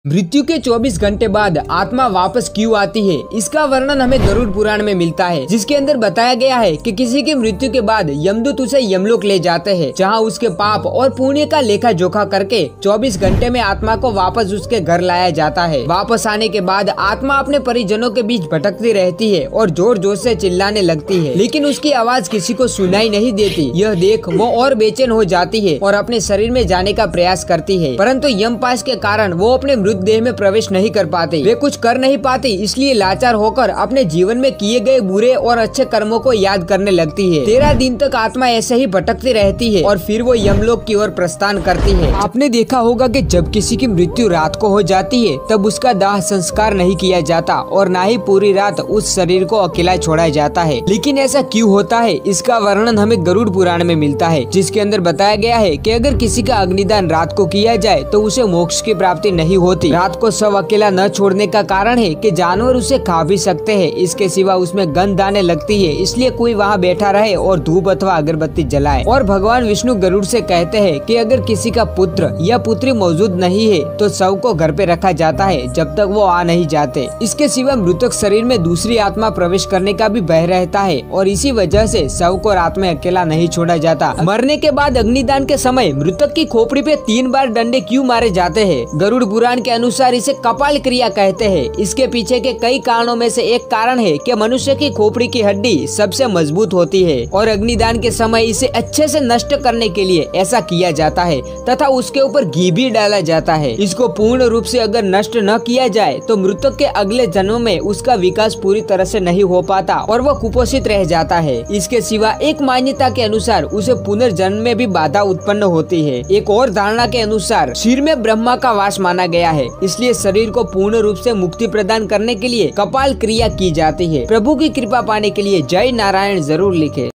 मृत्यु के 24 घंटे बाद आत्मा वापस क्यों आती है, इसका वर्णन हमें गरुड़ पुराण में मिलता है, जिसके अंदर बताया गया है कि किसी की मृत्यु के बाद यमदूत उसे यमलोक ले जाते हैं, जहां उसके पाप और पुण्य का लेखा जोखा करके 24 घंटे में आत्मा को वापस उसके घर लाया जाता है। वापस आने के बाद आत्मा अपने परिजनों के बीच भटकती रहती है और जोर जोर से चिल्लाने लगती है, लेकिन उसकी आवाज किसी को सुनाई नहीं देती। यह देख वो और बेचैन हो जाती है और अपने शरीर में जाने का प्रयास करती है, परंतु यमपाश के कारण वो अपने देह में प्रवेश नहीं कर पाते। वे कुछ कर नहीं पाती, इसलिए लाचार होकर अपने जीवन में किए गए बुरे और अच्छे कर्मों को याद करने लगती है। 13 दिन तक आत्मा ऐसे ही भटकती रहती है और फिर वो यमलोक की ओर प्रस्थान करती है। आपने देखा होगा कि जब किसी की मृत्यु रात को हो जाती है तब उसका दाह संस्कार नहीं किया जाता और न ही पूरी रात उस शरीर को अकेला छोड़ा जाता है। लेकिन ऐसा क्यों होता है, इसका वर्णन हमें गरुड़ पुराण में मिलता है, जिसके अंदर बताया गया है कि अगर किसी का अग्निदान रात को किया जाए तो उसे मोक्ष की प्राप्ति नहीं होती। रात को शव अकेला न छोड़ने का कारण है कि जानवर उसे खा भी सकते हैं। इसके सिवा उसमें गंध आने लगती है, इसलिए कोई वहाँ बैठा रहे और धूप अथवा अगरबत्ती जलाए। और भगवान विष्णु गरुड़ से कहते हैं कि अगर किसी का पुत्र या पुत्री मौजूद नहीं है तो शव को घर पे रखा जाता है जब तक वो आ नहीं जाते। इसके सिवा मृतक शरीर में दूसरी आत्मा प्रवेश करने का भी भय रहता है और इसी वजह से शव को रात में अकेला नहीं छोड़ा जाता। मरने के बाद अग्निदान के समय मृतक की खोपड़ी पे 3 बार डंडे क्यों मारे जाते हैं? गरुड़ पुराण के अनुसार इसे कपाल क्रिया कहते हैं। इसके पीछे के कई कारणों में से एक कारण है कि मनुष्य की खोपड़ी की हड्डी सबसे मजबूत होती है और अग्निदान के समय इसे अच्छे से नष्ट करने के लिए ऐसा किया जाता है तथा उसके ऊपर घी भी डाला जाता है। इसको पूर्ण रूप से अगर नष्ट न किया जाए तो मृतक के अगले जन्म में उसका विकास पूरी तरह से नहीं हो पाता और वह कुपोषित रह जाता है। इसके सिवा एक मान्यता के अनुसार उसे पुनर्जन्म में भी बाधा उत्पन्न होती है। एक और धारणा के अनुसार सिर में ब्रह्मा का वास माना गया है, इसलिए शरीर को पूर्ण रूप से मुक्ति प्रदान करने के लिए कपाल क्रिया की जाती है। प्रभु की कृपा पाने के लिए जय नारायण जरूर लिखें।